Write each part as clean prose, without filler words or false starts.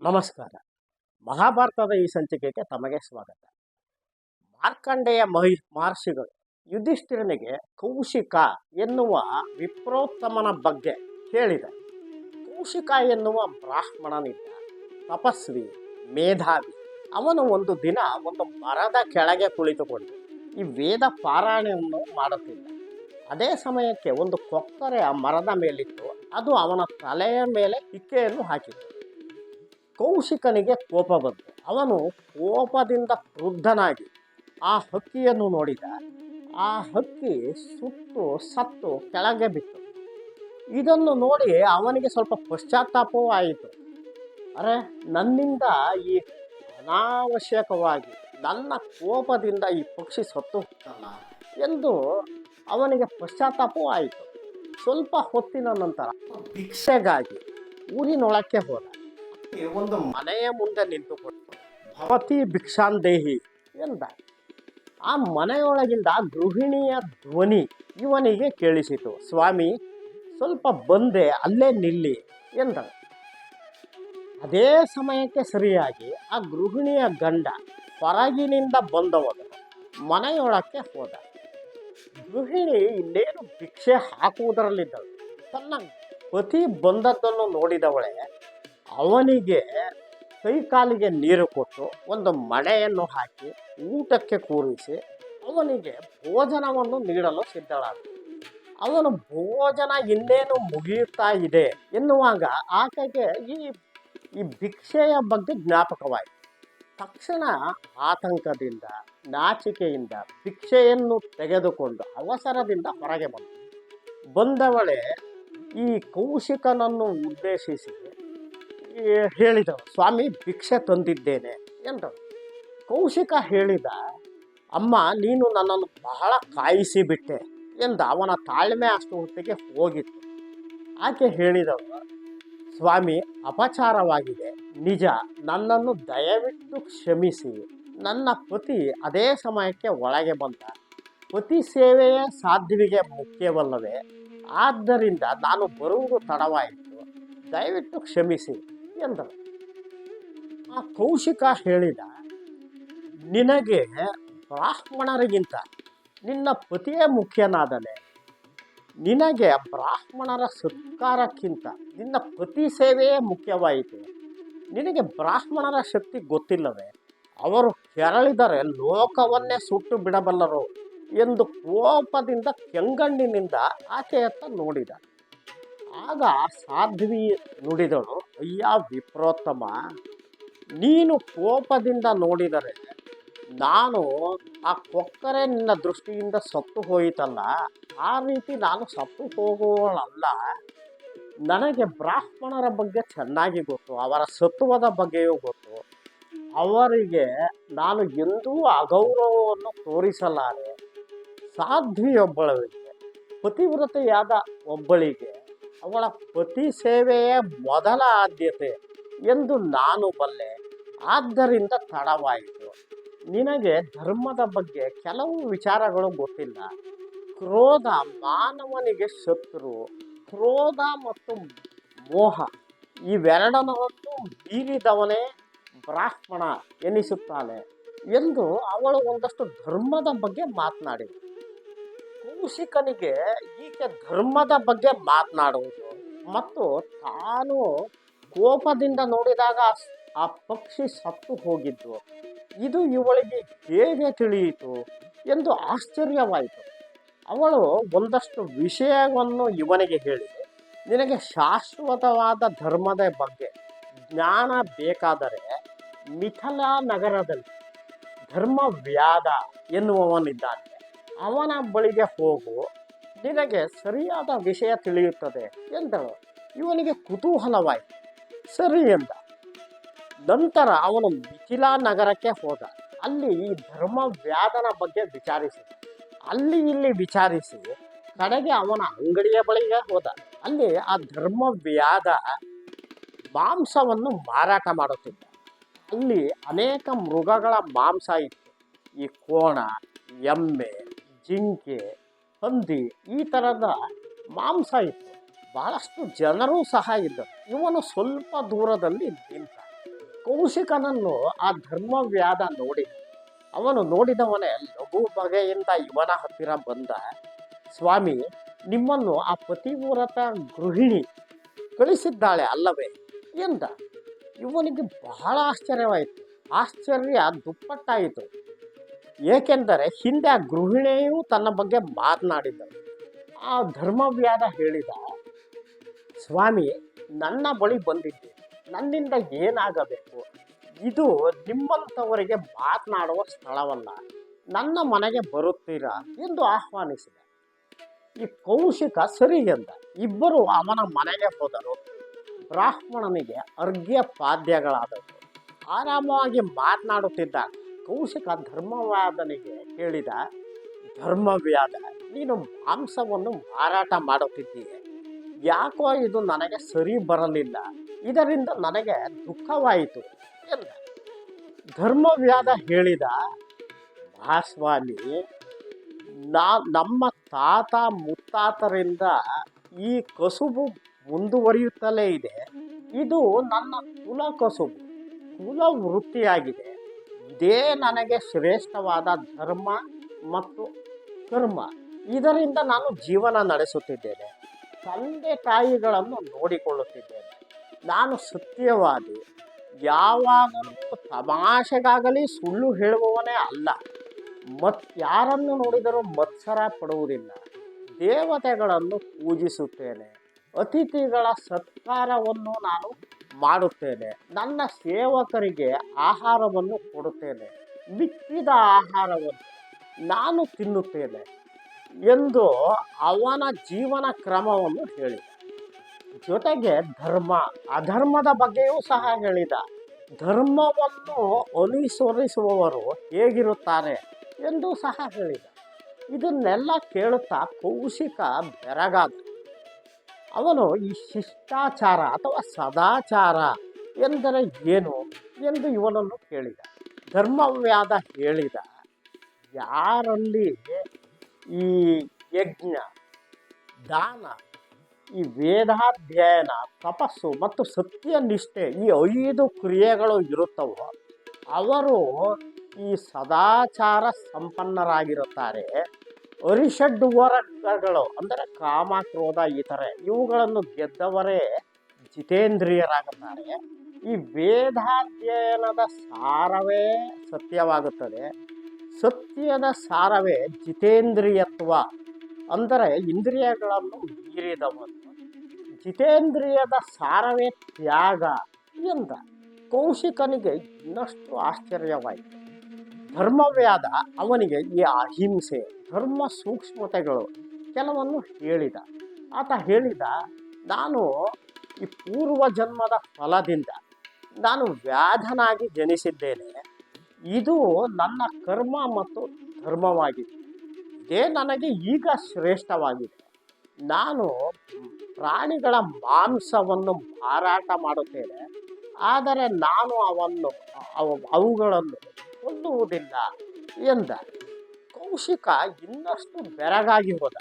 ನಮಸ್ಕಾರ. ಮಹಾಭಾರತದ ಈ ಸಂಚಿಕೆಗೆ ತಮಗೆ ಸ್ವಾಗತ. ಮಾರ್ಕಂಡೇಯ ಮಹರ್ಷಿಗಳು ಯುಧಿಷ್ಠಿರನಿಗೆ ಕೌಶಿಕ ಎನ್ನುವ ವಿಪ್ರೋತ್ತಮನ ಬಗ್ಗೆ ಹೇಳಿದ. ಕೌಶಿಕ ಎನ್ನುವ ಬ್ರಾಹ್ಮಣನಿದ್ದ, ತಪಸ್ವಿ, ಮೇಧಾವಿ. ಅವನು ಒಂದು ದಿನ ಒಂದು ಮರದ ಕೆಳಗೆ ಕುಳಿತುಕೊಂಡು ಈ ವೇದ ಪಾರಾಯಣವನ್ನು ಮಾಡುತ್ತಿದ್ದ. ಅದೇ ಸಮಯಕ್ಕೆ ಒಂದು ಕೊಕ್ಕರೆ ಆ ಮರದ ಮೇಲಿತ್ತು. ಅದು ಅವನ ತಲೆಯ ಮೇಲೆ ಇಕ್ಕೆಯನ್ನು ಹಾಕಿತು. ಕೌಶಿಕನಿಗೆ ಕೋಪ ಬಂತು. ಅವನು ಕೋಪದಿಂದ ಕ್ರುದ್ಧನಾಗಿ ಆ ಹಕ್ಕಿಯನ್ನು ನೋಡಿದ. ಆ ಹಕ್ಕಿ ಸುಟ್ಟು ಸತ್ತು ಕೆಳಗೆ ಬಿತ್ತು. ಇದನ್ನು ನೋಡಿ ಅವನಿಗೆ ಸ್ವಲ್ಪ ಪಶ್ಚಾತ್ತಾಪವೂ ಆಯಿತು. ಅರೆ, ನನ್ನಿಂದ ಈ ಅನಾವಶ್ಯಕವಾಗಿ ನನ್ನ ಕೋಪದಿಂದ ಈ ಪಕ್ಷಿ ಸತ್ತು ಹೋಗ್ತಲ್ಲ ಎಂದು ಅವನಿಗೆ ಪಶ್ಚಾತ್ತಾಪವೂ ಆಯಿತು. ಸ್ವಲ್ಪ ಹೊತ್ತಿನ ನಂತರ ಭಿಕ್ಷೆಗಾಗಿ ಊರಿನೊಳಕ್ಕೆ ಹೋದ. ಒಂದು ಮನೆಯ ಮುಂದೆ ನಿಂತುಕೊಂಡು ಭವತಿ ಭಿಕ್ಷಾಂದೇಹಿ ಎಂದ. ಆ ಮನೆಯೊಳಗಿಂದ ಗೃಹಿಣಿಯ ಧ್ವನಿ ಇವನಿಗೆ ಕೇಳಿಸಿತು. ಸ್ವಾಮಿ, ಸ್ವಲ್ಪ ಬಂದೆ, ಅಲ್ಲೇ ನಿಲ್ಲಿ ಎಂದ. ಅದೇ ಸಮಯಕ್ಕೆ ಸರಿಯಾಗಿ ಆ ಗೃಹಿಣಿಯ ಗಂಡ ಹೊರಗಿನಿಂದ ಬಂದವನು ಮನೆಯೊಳಕ್ಕೆ ಹೋದ. ಗೃಹಿಣಿ ಇನ್ನೇನು ಭಿಕ್ಷೆ ಹಾಕುವುದರಲ್ಲಿದ್ದಳು. ತನ್ನ ಪತಿ ಬಂದದ್ದನ್ನು ನೋಡಿದವಳೆ ಅವನಿಗೆ ಕೈಕಾಲಿಗೆ ನೀರು ಕೊಟ್ಟು ಒಂದು ಮಣೆಯನ್ನು ಹಾಕಿ ಊಟಕ್ಕೆ ಕೂರಿಸಿ ಅವನಿಗೆ ಭೋಜನವನ್ನು ನೀಡಲು ಸಿದ್ಧಳಾದ. ಅವನು ಭೋಜನ ಇನ್ನೇನು ಮುಗಿಯುತ್ತಾ ಇದೆ ಎನ್ನುವಾಗ ಆಕೆಗೆ ಈ ಭಿಕ್ಷೆಯ ಬಗ್ಗೆ ಜ್ಞಾಪಕವಾಯಿತು. ತಕ್ಷಣ ಆತಂಕದಿಂದ, ನಾಚಿಕೆಯಿಂದ ಭಿಕ್ಷೆಯನ್ನು ತೆಗೆದುಕೊಂಡು ಅವಸರದಿಂದ ಹೊರಗೆ ಬಂದವಳೆ ಈ ಕೌಶಿಕನನ್ನು ಉದ್ದೇಶಿಸಿ ಹೇಳಿದಳು, ಸ್ವಾಮಿ, ಭಿಕ್ಷೆ ತಂದಿದ್ದೇನೆ ಎಂದಳು. ಕೌಶಿಕ ಹೇಳಿದ, ಅಮ್ಮ, ನೀನು ನನ್ನನ್ನು ಬಹಳ ಕಾಯಿಸಿಬಿಟ್ಟೆ ಎಂದ. ಅವನ ತಾಳ್ಮೆ ಅಷ್ಟು ಹೊತ್ತಿಗೆ ಹೋಗಿತ್ತು. ಆಕೆ ಹೇಳಿದಳು, ಸ್ವಾಮಿ, ಅಪಚಾರವಾಗಿದೆ, ನಿಜ, ನನ್ನನ್ನು ದಯವಿಟ್ಟು ಕ್ಷಮಿಸಿ. ನನ್ನ ಪತಿ ಅದೇ ಸಮಯಕ್ಕೆ ಒಳಗೆ ಬಂದ. ಪತಿ ಸೇವೆಯೇ ಸಾಧ್ವಿಗೆ ಮುಖ್ಯವಲ್ಲವೇ? ಆದ್ದರಿಂದ ನಾನು ಬರುವುದು ತಡವಾಯಿತು, ದಯವಿಟ್ಟು ಕ್ಷಮಿಸಿ ಎಂದರು. ಆ ಕೌಶಿಕ ಹೇಳಿದ, ನಿನಗೆ ಬ್ರಾಹ್ಮಣರಿಗಿಂತ ನಿನ್ನ ಪತಿಯೇ ಮುಖ್ಯನಾದನೆ. ನಿನಗೆ ಬ್ರಾಹ್ಮಣರ ಸತ್ಕಾರಕ್ಕಿಂತ ನಿನ್ನ ಪತಿ ಸೇವೆಯೇ ಮುಖ್ಯವಾಯಿತು. ನಿನಗೆ ಬ್ರಾಹ್ಮಣರ ಶಕ್ತಿ ಗೊತ್ತಿಲ್ಲವೇ? ಅವರು ಕೆರಳಿದರೆ ಲೋಕವನ್ನೇ ಸುಟ್ಟು ಬಿಡಬಲ್ಲರು ಎಂದು ಕೋಪದಿಂದ ಕೆಂಗಣ್ಣಿನಿಂದ ಆಕೆಯತ್ತ ನೋಡಿದ. ಆಗ ಸಾಧ್ವಿ ನುಡಿದಳು, ಅಯ್ಯ ವಿಪ್ರೋತ್ತಮ, ನೀನು ಕೋಪದಿಂದ ನೋಡಿದರೆ ನಾನು ಆ ಕೊಕ್ಕರೆ ನಿನ್ನ ದೃಷ್ಟಿಯಿಂದ ಸತ್ತು ಹೋಯಿತಲ್ಲ, ಆ ರೀತಿ ನಾನು ಸತ್ತು ಹೋಗುವಳಲ್ಲ. ನನಗೆ ಬ್ರಾಹ್ಮಣರ ಬಗ್ಗೆ ಚೆನ್ನಾಗಿ ಗೊತ್ತು, ಅವರ ಸತ್ವದ ಬಗ್ಗೆಯೂ ಗೊತ್ತು. ಅವರಿಗೆ ನಾನು ಎಂದೂ ಅಗೌರವವನ್ನು ತೋರಿಸಲಾರೆ. ಸಾಧ್ವಿಯೊಬ್ಬಳಿಗೆ, ಪತಿವ್ರತೆಯಾದ ಒಬ್ಬಳಿಗೆ ಅವಳ ಪತಿ ಸೇವೆಯೇ ಮೊದಲ ಆದ್ಯತೆ ಎಂದು ನಾನು ಬಲ್ಲೆ. ಆದ್ದರಿಂದ ತಡವಾಯಿತು. ನಿನಗೆ ಧರ್ಮದ ಬಗ್ಗೆ ಕೆಲವು ವಿಚಾರಗಳು ಗೊತ್ತಿಲ್ಲ. ಕ್ರೋಧ ಮಾನವನಿಗೆ ಶತ್ರು. ಕ್ರೋಧ ಮತ್ತು ಮೋಹ ಇವೆರಡನ್ನೂ ಮೀರಿದವನೇ ಬ್ರಾಹ್ಮಣ ಎನಿಸುತ್ತಾನೆ ಎಂದು ಅವಳು ಒಂದಷ್ಟು ಧರ್ಮದ ಬಗ್ಗೆ ಮಾತನಾಡಿದಳು. ಕೌಶಿಕನಿಗೆ ಈಕೆ ಧರ್ಮದ ಬಗ್ಗೆ ಮಾತನಾಡುವುದು ಮತ್ತು ತಾನು ಕೋಪದಿಂದ ನೋಡಿದಾಗ ಆ ಪಕ್ಷಿ ಸತ್ತು ಹೋಗಿದ್ದು ಇದು ಇವಳಿಗೆ ಹೇಗೆ ತಿಳಿಯಿತು ಎಂದು ಆಶ್ಚರ್ಯವಾಯಿತು. ಅವಳು ಒಂದಷ್ಟು ವಿಷಯವನ್ನು ಇವನಿಗೆ ಹೇಳಿ, ನಿನಗೆ ಶಾಶ್ವತವಾದ ಧರ್ಮದ ಬಗ್ಗೆ ಜ್ಞಾನ ಬೇಕಾದರೆ ಮಿಥಿಲಾ ನಗರದಲ್ಲಿ ಧರ್ಮವ್ಯಾದ ಎನ್ನುವವನಿದ್ದಾನೆ, ಅವನ ಬಳಿಗೆ ಹೋಗು, ನಿನಗೆ ಸರಿಯಾದ ವಿಷಯ ತಿಳಿಯುತ್ತದೆ ಎಂದಳು. ಇವನಿಗೆ ಕುತೂಹಲವಾಯಿತು. ಸರಿ ಎಂದ. ನಂತರ ಅವನು ಮಿಥಿಲಾ ನಗರಕ್ಕೆ ಹೋದ. ಅಲ್ಲಿ ಈ ಧರ್ಮವ್ಯಾದನ ಬಗ್ಗೆ ವಿಚಾರಿಸಿದ. ಅಲ್ಲಿ ಇಲ್ಲಿ ವಿಚಾರಿಸಿ ಕಡೆಗೆ ಅವನ ಅಂಗಡಿಯ ಬಳಿಗೆ ಹೋದ. ಅಲ್ಲಿ ಆ ಧರ್ಮವ್ಯಾದ ಮಾಂಸವನ್ನು ಮಾರಾಟ ಮಾಡುತ್ತಿದ್ದ. ಅಲ್ಲಿ ಅನೇಕ ಮೃಗಗಳ ಮಾಂಸ ಇತ್ತು. ಈ ಕೋಣ, ಎಮ್ಮೆ, ಜಿಂಕೆ, ಹಂದಿ, ಈ ಥರದ ಮಾಂಸ ಇತ್ತು. ಬಹಳಷ್ಟು ಜನರೂ ಸಹ ಇದ್ದರು. ಇವನು ಸ್ವಲ್ಪ ದೂರದಲ್ಲಿ ನಿಂತ. ಕೌಶಿಕನನ್ನು ಆ ಧರ್ಮವ್ಯಾಧ ನೋಡಿದ. ಅವನು ನೋಡಿದವನೇ ಲಘು ಬಗೆಯಿಂದ ಇವನ ಹತ್ತಿರ ಬಂದ. ಸ್ವಾಮಿ, ನಿಮ್ಮನ್ನು ಆ ಪತಿವ್ರತ ಗೃಹಿಣಿ ಕಳಿಸಿದ್ದಾಳೆ ಅಲ್ಲವೇ ಎಂದ. ಇವನಿಗೆ ಬಹಳ ಆಶ್ಚರ್ಯವಾಯಿತು. ಆಶ್ಚರ್ಯ ದುಪ್ಪಟ್ಟಾಯಿತು. ಏಕೆಂದರೆ ಹಿಂದೆ ಆ ಗೃಹಿಣಿಯು ತನ್ನ ಬಗ್ಗೆ ಮಾತನಾಡಿದ್ದಳು. ಆ ಧರ್ಮವ್ಯಾಧ ಹೇಳಿದ, ಸ್ವಾಮಿ, ನನ್ನ ಬಳಿ ಬಂದಿದ್ದೆ, ನನ್ನಿಂದ ಏನಾಗಬೇಕು? ಇದು ನಿಮ್ಮಂಥವರಿಗೆ ಮಾತನಾಡುವ ಸ್ಥಳವಲ್ಲ, ನನ್ನ ಮನೆಗೆ ಬರುತ್ತೀರಾ ಎಂದು ಆಹ್ವಾನಿಸಿದ. ಈ ಕೌಶಿಕ ಸರಿ ಎಂದ. ಇಬ್ಬರು ಅವನ ಮನೆಗೆ ಹೋದರು. ಬ್ರಾಹ್ಮಣನಿಗೆ ಅರ್ಘ್ಯ ಪಾದ್ಯಗಳಾದವು. ಆರಾಮವಾಗಿ ಮಾತನಾಡುತ್ತಿದ್ದಾಗ ಕೌಶಿಕ ಧರ್ಮವ್ಯಾಧನಿಗೆ ಹೇಳಿದ, ಧರ್ಮವ್ಯಾಧ, ನೀನು ಮಾಂಸವನ್ನು ಮಾರಾಟ ಮಾಡುತ್ತಿದ್ದೀಯ. ಯಾಕೋ ಇದು ನನಗೆ ಸರಿ ಬರಲಿಲ್ಲ, ಇದರಿಂದ ನನಗೆ ದುಃಖವಾಯಿತು ಎಂದ. ಧರ್ಮವ್ಯಾಧ ಹೇಳಿದ, ಮಹಾಸ್ವಾಮಿ, ನಮ್ಮ ತಾತ ಮುತ್ತಾತರಿಂದ ಈ ಕಸುಬು ಮುಂದುವರಿಯುತ್ತಲೇ ಇದೆ. ಇದು ನನ್ನ ಕುಲ ಕಸುಬು, ಕುಲ ವೃತ್ತಿಯಾಗಿದೆ. ಇದೇ ನನಗೆ ಶ್ರೇಷ್ಠವಾದ ಧರ್ಮ ಮತ್ತು ಕರ್ಮ. ಇದರಿಂದ ನಾನು ಜೀವನ ನಡೆಸುತ್ತಿದ್ದೇನೆ, ತಂದೆ ತಾಯಿಗಳನ್ನು ನೋಡಿಕೊಳ್ಳುತ್ತಿದ್ದೇನೆ. ನಾನು ಸತ್ಯವಾದಿ, ಯಾವಾಗಲೂ ತಮಾಷೆಗಾಗಲಿ ಸುಳ್ಳು ಹೇಳುವವನೇ ಅಲ್ಲ. ಯಾರನ್ನು ನೋಡಿದರೂ ಮತ್ಸರ ಪಡುವುದಿಲ್ಲ. ದೇವತೆಗಳನ್ನು ಪೂಜಿಸುತ್ತೇನೆ, ಅತಿಥಿಗಳ ಸತ್ಕಾರವನ್ನು ನಾನು ಮಾಡುತ್ತೇನೆ, ನನ್ನ ಸೇವಕರಿಗೆ ಆಹಾರವನ್ನು ಕೊಡುತ್ತೇನೆ, ಮಿಕ್ಕಿದ ಆಹಾರವನ್ನು ನಾನು ತಿನ್ನುತ್ತೇನೆ ಎಂದು ಅವನ ಜೀವನ ಕ್ರಮವನ್ನು ಹೇಳಿದ. ಜೊತೆಗೆ ಧರ್ಮ ಅಧರ್ಮದ ಬಗ್ಗೆಯೂ ಸಹ ಹೇಳಿದ. ಧರ್ಮವನ್ನು ಅನುಸರಿಸುವವರು ಹೇಗಿರುತ್ತಾರೆ ಎಂದು ಸಹ ಹೇಳಿದ. ಇದನ್ನೆಲ್ಲ ಕೇಳುತ್ತಾ ಕೌಶಿಕ ಬೆರಗಾದ. ಅವನು ಈ ಶಿಷ್ಟಾಚಾರ ಅಥವಾ ಸದಾಚಾರ ಎಂದರೆ ಏನು ಎಂದು ಇವನನ್ನು ಕೇಳಿದ. ಧರ್ಮವ್ಯಾಧ ಹೇಳಿದ, ಯಾರಲ್ಲಿ ಈ ಯಜ್ಞ, ದಾನ, ಈ ವೇದಾಧ್ಯಯನ, ತಪಸ್ಸು ಮತ್ತು ಸತ್ಯನಿಷ್ಠೆ ಈ 5 ಕ್ರಿಯೆಗಳು ಇರುತ್ತವೋ ಅವರು ಈ ಸದಾಚಾರ ಸಂಪನ್ನರಾಗಿರುತ್ತಾರೆ. ಅರಿಷಡ್ ವರ್ಗಗಳು ಅಂದರೆ ಕಾಮ, ಕ್ರೋಧ, ಇತರೆ ಇವುಗಳನ್ನು ಗೆದ್ದವರೇ ಜಿತೇಂದ್ರಿಯರಾಗುತ್ತಾರೆ. ಈ ವೇದಾಧ್ಯಯನದ ಸಾರವೇ ಸತ್ಯವಾಗುತ್ತದೆ. ಸತ್ಯದ ಸಾರವೇ ಜಿತೇಂದ್ರಿಯತ್ವ ಅಂದರೆ ಇಂದ್ರಿಯಗಳನ್ನು ಮೀರಿದವನು. ಜಿತೇಂದ್ರಿಯದ ಸಾರವೇ ತ್ಯಾಗ ಎಂದ. ಕೌಶಿಕನಿಗೆ ಇನ್ನಷ್ಟು ಆಶ್ಚರ್ಯವಾಯಿತು. ಧರ್ಮವ್ಯಾಧ ಅವನಿಗೆ ಈ ಅಹಿಂಸೆ, ಧರ್ಮ ಸೂಕ್ಷ್ಮತೆಗಳು ಕೆಲವನ್ನು ಹೇಳಿದ. ಆತ ಹೇಳಿದ, ನಾನು ಈ ಪೂರ್ವ ಜನ್ಮದ ಫಲದಿಂದ ನಾನು ವ್ಯಾಧನಾಗಿ ಜನಿಸಿದ್ದೇನೆ. ಇದು ನನ್ನ ಕರ್ಮ ಮತ್ತು ಧರ್ಮವಾಗಿದೆ. ಇದೇ ನನಗೆ ಈಗ ಶ್ರೇಷ್ಠವಾಗಿದೆ. ನಾನು ಪ್ರಾಣಿಗಳ ಮಾಂಸವನ್ನು ಮಾರಾಟ ಮಾಡುತ್ತೇನೆ, ಆದರೆ ನಾನು ಅವುಗಳನ್ನು ಕೊಲ್ಲುವುದಿಲ್ಲ ಎಂದ. ಕೌಶಿಕ ಇನ್ನಷ್ಟು ಬೆರಗಾಗಿ ಹೋದ.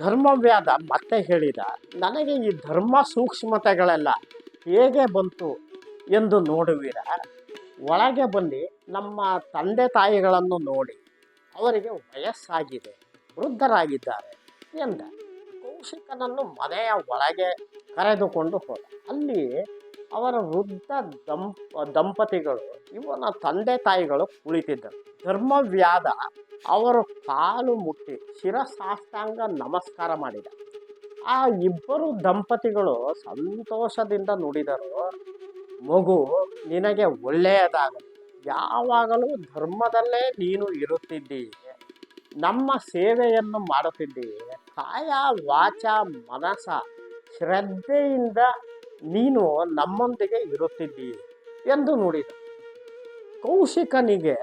ಧರ್ಮವ್ಯಾಧ ಮತ್ತೆ ಹೇಳಿದ, ನನಗೆ ಈ ಧರ್ಮ ಸೂಕ್ಷ್ಮತೆಗಳೆಲ್ಲ ಹೇಗೆ ಬಂತು ಎಂದು ನೋಡುವಿರ? ಒಳಗೆ ಬನ್ನಿ, ನಮ್ಮ ತಂದೆ ತಾಯಿಗಳನ್ನು ನೋಡಿ, ಅವರಿಗೆ ವಯಸ್ಸಾಗಿದೆ, ವೃದ್ಧರಾಗಿದ್ದಾರೆ ಎಂದ. ಕೌಶಿಕನನ್ನು ಮನೆಯ ಒಳಗೆ ಕರೆದುಕೊಂಡು ಹೋದ. ಅಲ್ಲಿ ಅವರ ವೃದ್ಧ ದಂಪತಿಗಳು, ಇವನ ತಂದೆ ತಾಯಿಗಳು ಕುಳಿತಿದ್ದರು. ಧರ್ಮವ್ಯಾಧ ಅವರು ಕಾಲು ಮುಟ್ಟಿ ಶಿರಸಾಷ್ಟಾಂಗ ನಮಸ್ಕಾರ ಮಾಡಿದ. ಆ ಇಬ್ಬರು ದಂಪತಿಗಳು ಸಂತೋಷದಿಂದ ನುಡಿದರು, ಮಗು, ನಿನಗೆ ಒಳ್ಳೆಯದಾಗಲಿ. ಯಾವಾಗಲೂ ಧರ್ಮದಲ್ಲೇ ನೀನು ಇರುತ್ತಿದ್ದೀಯೆ, ನಮ್ಮ ಸೇವೆಯನ್ನು ಮಾಡುತ್ತಿದ್ದೀಯೆ. ಕಾಯ, ವಾಚ, ಮನಸ, ಶ್ರದ್ಧೆಯಿಂದ ನೀನು ನಮ್ಮೊಂದಿಗೆ ಇರುತ್ತಿದ್ದೀಯೆ ಎಂದು ನುಡಿದ. ಕೌಶಿಕನಿಗೆ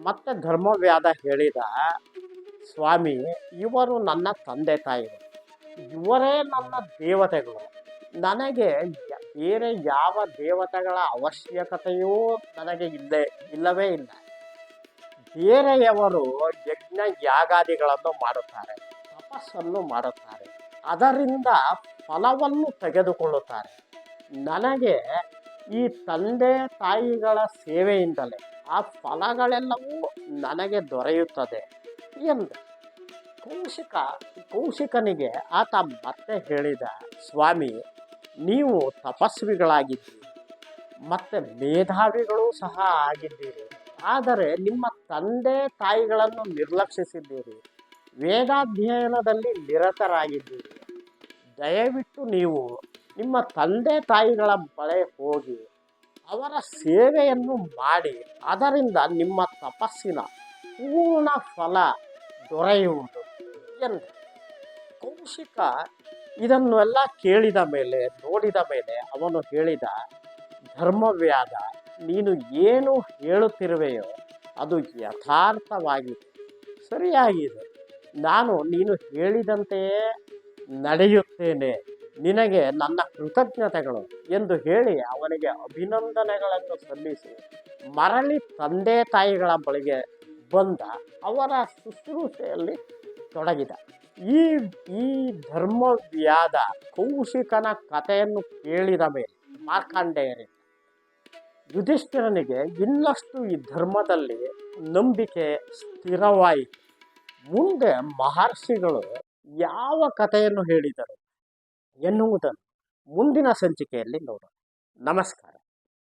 ಮತ್ತೆ ಧರ್ಮವ್ಯಾಧ ಹೇಳಿದ, ಸ್ವಾಮಿ, ಇವರು ನನ್ನ ತಂದೆ ತಾಯಿಗಳು, ಇವರೇ ನನ್ನ ದೇವತೆಗಳು. ನನಗೆ ಬೇರೆ ಯಾವ ದೇವತೆಗಳ ಅವಶ್ಯಕತೆಯೂ ನನಗೆ ಇಲ್ಲವೇ ಇಲ್ಲ. ಬೇರೆಯವರು ಯಜ್ಞ ಯಾಗಾದಿಗಳನ್ನು ಮಾಡುತ್ತಾರೆ, ತಪಸ್ಸನ್ನು ಮಾಡುತ್ತಾರೆ, ಅದರಿಂದ ಫಲವನ್ನು ತೆಗೆದುಕೊಳ್ಳುತ್ತಾರೆ. ನನಗೆ ಈ ತಂದೆ ತಾಯಿಗಳ ಸೇವೆಯಿಂದಲೇ ಆ ಫಲಗಳೆಲ್ಲವೂ ನನಗೆ ದೊರೆಯುತ್ತದೆ ಎಂದು ಕೌಶಿಕನಿಗೆ ಆತ ಮತ್ತೆ ಹೇಳಿದ, ಸ್ವಾಮಿ, ನೀವು ತಪಸ್ವಿಗಳಾಗಿದ್ದೀರಿ ಮತ್ತೆ ಮೇಧಾವಿಗಳು ಸಹ ಆಗಿದ್ದೀರಿ. ಆದರೆ ನಿಮ್ಮ ತಂದೆ ತಾಯಿಗಳನ್ನು ನಿರ್ಲಕ್ಷಿಸಿದ್ದೀರಿ. ವೇದಾಧ್ಯಯನದಲ್ಲಿ ನಿರತರಾಗಿದ್ದೀರಿ. ದಯವಿಟ್ಟು ನೀವು ನಿಮ್ಮ ತಂದೆ ತಾಯಿಗಳ ಬಳಿ ಹೋಗಿ ಅವರ ಸೇವೆಯನ್ನು ಮಾಡಿ ಅದರಿಂದ ನಿಮ್ಮ ತಪಸ್ಸಿನ ಪೂರ್ಣ ಫಲ ದೊರೆಯುವುದು ಎಂದು. ಕೌಶಿಕ ಇದನ್ನೆಲ್ಲ ಕೇಳಿದ ಮೇಲೆ ನೋಡಿದ ಮೇಲೆ ಅವನು ಹೇಳಿದ, ಧರ್ಮವ್ಯಾಧ, ನೀನು ಏನು ಹೇಳುತ್ತಿರುವೆಯೋ ಅದು ಯಥಾರ್ಥವಾಗಿದೆ, ಸರಿಯಾಗಿದೆ. ನಾನು ನೀನು ಹೇಳಿದಂತೆಯೇ ನಡೆಯುತ್ತೇನೆ. ನಿನಗೆ ನನ್ನ ಕೃತಜ್ಞತೆಗಳು ಎಂದು ಹೇಳಿ ಅವನಿಗೆ ಅಭಿನಂದನೆಗಳನ್ನು ಸಲ್ಲಿಸಿ ಮರಳಿ ತಂದೆ ತಾಯಿಗಳ ಬಳಿಗೆ ಬಂದ ಅವರ ಶುಶ್ರೂಷೆಯಲ್ಲಿ ತೊಡಗಿದ. ಈ ಈ ಧರ್ಮವ್ಯಾಧ ಕೌಶಿಕನ ಕಥೆಯನ್ನು ಕೇಳಿದ ಮೇಲೆ ಮಾರ್ಕಂಡೇಯರಿಗೆ ಯುಧಿಷ್ಠಿರನಿಗೆ ಇನ್ನಷ್ಟು ಈ ಧರ್ಮದಲ್ಲಿ ನಂಬಿಕೆ ಸ್ಥಿರವಾಯಿತು. ಮುಂದೆ ಮಹರ್ಷಿಗಳು ಯಾವ ಕಥೆಯನ್ನು ಹೇಳಿದರು ಎನ್ನುವುದನ್ನು ಮುಂದಿನ ಸಂಚಿಕೆಯಲ್ಲಿ ನೋಡೋಣ. ನಮಸ್ಕಾರ.